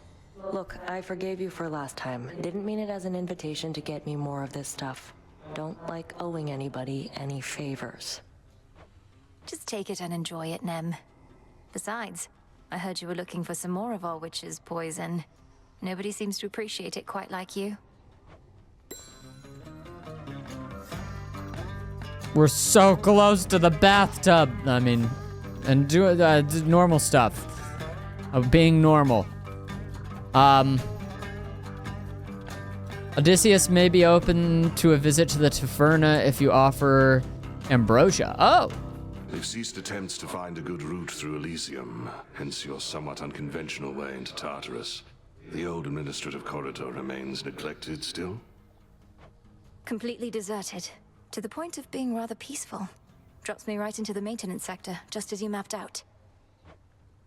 Look, I forgave you for last time. Didn't mean it as an invitation to get me more of this stuff. Don't like owing anybody any favors. Just take it and enjoy it, Nem. Besides, I heard you were looking for some more of our witch's poison. Nobody seems to appreciate it quite like you. We're so close to the bathtub. I mean, and do normal stuff. Of being normal. Odysseus may be open to a visit to the taverna if you offer ambrosia. Oh, They've ceased attempts to find a good route through Elysium, hence your somewhat unconventional way into Tartarus. The old administrative corridor remains neglected still? Completely deserted, to the point of being rather peaceful. Drops me right into the maintenance sector, just as you mapped out.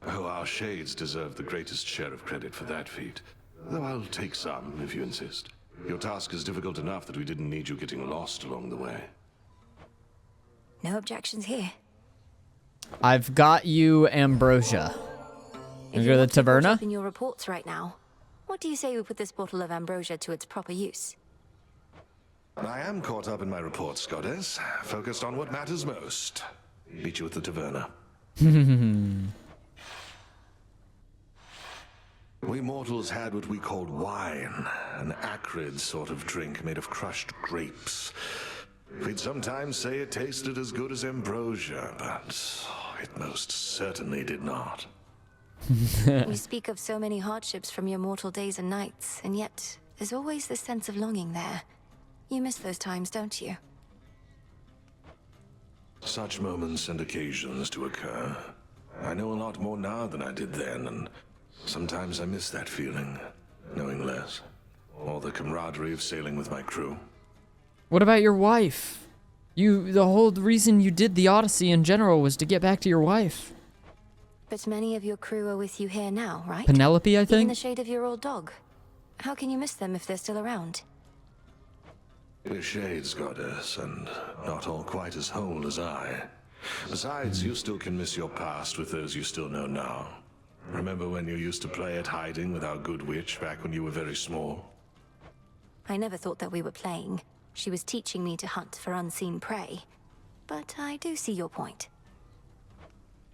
Oh, our shades deserve the greatest share of credit for that feat. Though I'll take some, if you insist. Your task is difficult enough that we didn't need you getting lost along the way. No objections here. I've got you ambrosia. If Go to the not too caught taverna? up in your reports right now, what do you say we put this bottle of ambrosia to its proper use? I am caught up in my reports, Goddess. Focused on what matters most. Meet you at the taverna. We mortals had what we called wine, an acrid sort of drink made of crushed grapes. We'd sometimes say it tasted as good as ambrosia, but it most certainly did not. You speak of so many hardships from your mortal days and nights, and yet there's always this sense of longing there. You miss those times, don't you? Such moments and occasions do occur. I know a lot more now than I did then, and sometimes I miss that feeling, knowing less. Or the camaraderie of sailing with my crew. What about your wife? The whole reason you did the Odyssey in general was to get back to your wife. But many of your crew are with you here now, right? Penelope, I In think? the shade of your old dog. How can you miss them if they're still around? We're shades, Goddess, and not all quite as whole as I. Besides, you still can miss your past with those you still know now. Remember when you used to play at hiding with our good witch back when you were very small? I never thought that we were playing. She was teaching me to hunt for unseen prey. But I do see your point.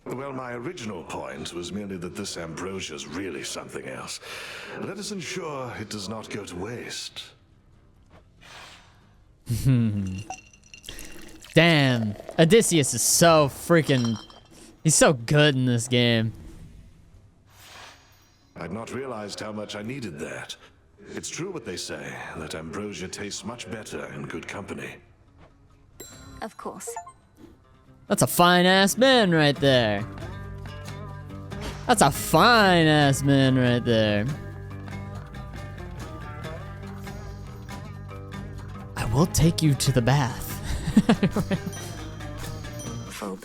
Well, my original point was merely that this ambrosia's really something else. Let us ensure it does not go to waste. Damn. Odysseus is so freaking... He's so good in this game. I'd not realized how much I needed that. It's true what they say, that ambrosia tastes much better in good company. Of course. That's a fine-ass man right there. That's a fine-ass man right there. I will take you to the bath.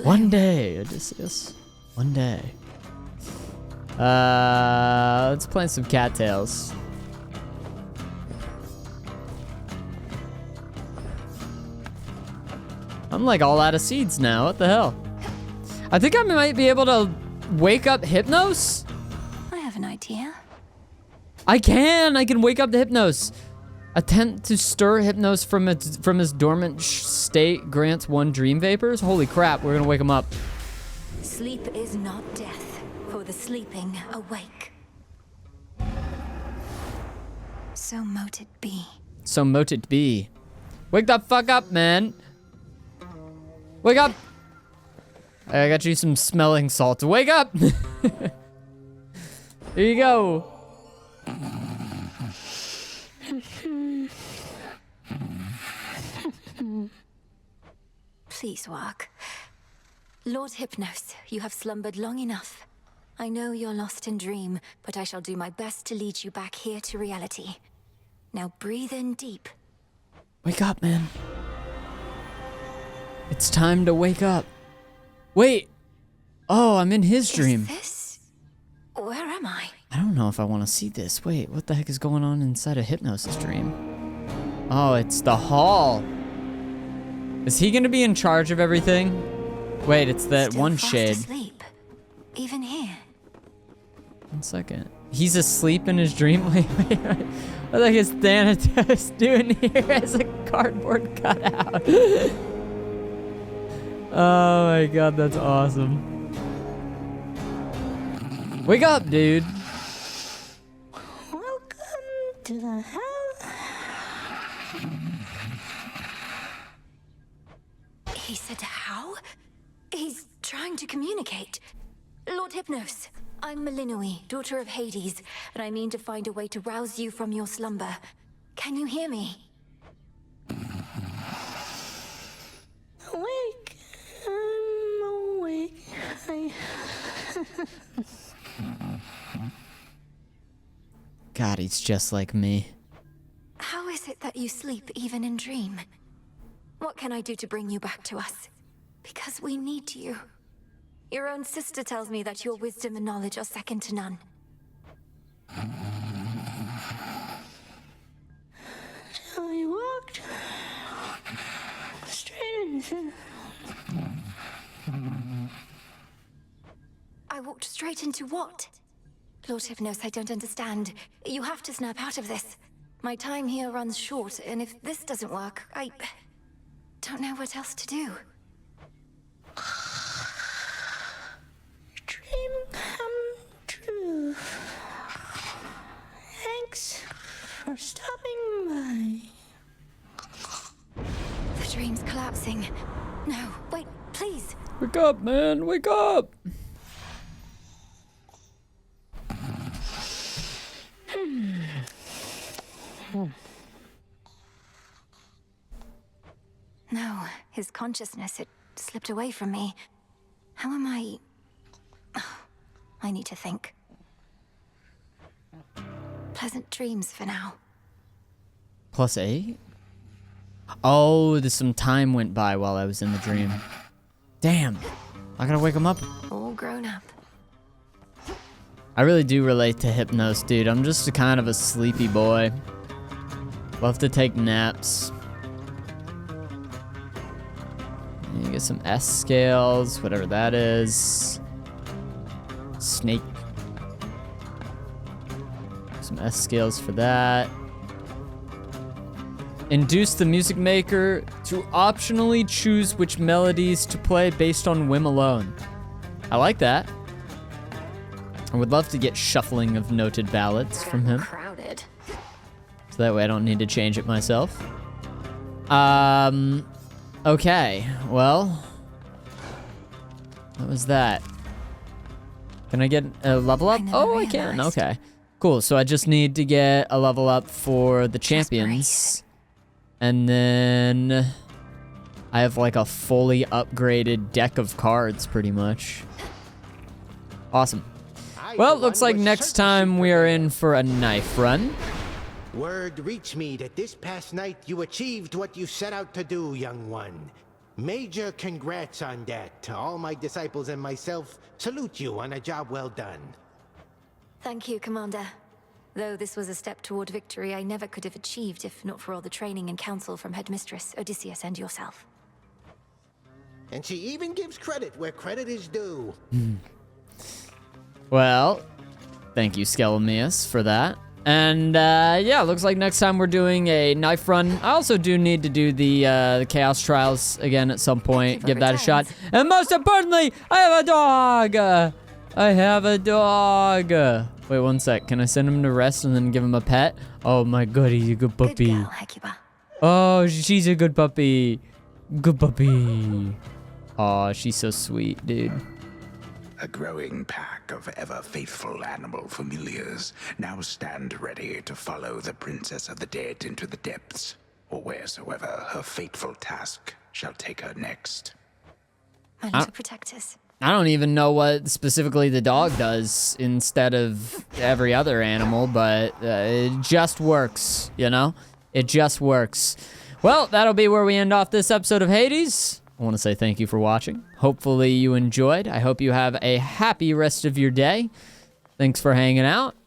One day, Odysseus. One day. Let's play some cattails. I'm like all out of seeds now. What the hell? I think I might be able to wake up Hypnos. I have an idea. I can wake up the Hypnos. Attempt to stir Hypnos from his dormant state grants 1 dream vapors. Holy crap, we're gonna wake him up. Sleep is not death, for the sleeping awake. So mote it be. So mote it be. Wake the fuck up, man. Wake up. I got you some smelling salts. Wake up. Here you go. Please work. Lord Hypnos, you have slumbered long enough. I know you're lost in dream, but I shall do my best to lead you back here to reality. Now breathe in deep. Wake up, man. It's time to wake up. Wait. Oh, I'm in his dream. Where am I? I don't know if I want to see this. Wait, what the heck is going on inside of Hypnos' dream? Oh, it's the hall. Is he going to be in charge of everything? Wait, it's that Still one fast shade. asleep. Even here. 1 second. He's asleep in his dream? Wait. What the heck is Thanatos doing here as a cardboard cutout? Oh my god, that's awesome. Wake up, dude. Welcome to the hell. He said how? He's trying to communicate. Lord Hypnos, I'm Melinoi, daughter of Hades, and I mean to find a way to rouse you from your slumber. Can you hear me? Awake. I'm me. God, he's just like me. How is it that you sleep even in dream? What can I do to bring you back to us? Because we need you. Your own sister tells me that your wisdom and knowledge are second to none. So you walked straight into... I walked straight into what? Lord Hypnos, I don't understand. You have to snap out of this. My time here runs short, and if this doesn't work, I don't know what else to do. Dream come true. Thanks for stopping by. The dream's collapsing. No, wait, please. Wake up, man, wake up! No, his consciousness, it slipped away from me. How am I... I need to think. Pleasant dreams for now. +8? Oh, there's some time went by while I was in the dream. Damn. I gotta wake him up. All grown up. I really do relate to Hypnos, dude. I'm just a kind of a sleepy boy. Love to take naps. You get some S scales, whatever that is. Snake. Some S scales for that. Induce the music maker to optionally choose which melodies to play based on whim alone. I like that. I would love to get shuffling of noted ballads from him. Crowded. So that way I don't need to change it myself. Okay, well. What was that? Can I get a level up? Oh, I can, okay. Cool, so I just need to get a level up for the champions. And then I have like a fully upgraded deck of cards, pretty much. Awesome. Well, looks like next time we are in for a knife run. Word reached me that this past night you achieved what you set out to do, young one. Major congrats on that. All my disciples and myself salute you on a job well done. Thank you, Commander. Though this was a step toward victory I never could have achieved if not for all the training and counsel from Headmistress, Odysseus, and yourself. And she even gives credit where credit is due. Well, thank you, Skelemius, for that. And yeah, looks like next time we're doing a knife run. I also do need to do the Chaos Trials again at some point. Give that a shot. And most importantly, I have a dog! I have a dog! Wait, one sec. Can I send him to rest and then give him a pet? Oh my god, he's a good puppy. Good girl, Hecuba. Oh, she's a good puppy. Good puppy. Oh, she's so sweet, dude. A growing pack of ever-faithful animal familiars now stand ready to follow the Princess of the Dead into the depths, or wheresoever her fateful task shall take her next. My little protectors. I don't even know what specifically the dog does instead of every other animal, but it just works, you know? It just works. Well, that'll be where we end off this episode of Hades. I want to say thank you for watching. Hopefully you enjoyed. I hope you have a happy rest of your day. Thanks for hanging out.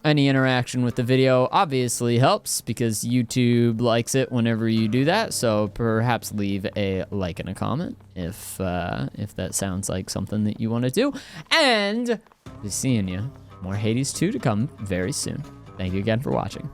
Any interaction with the video obviously helps because YouTube likes it whenever you do that. So perhaps leave a like and a comment if that sounds like something that you want to do. And be seeing you. More Hades 2 to come very soon. Thank you again for watching.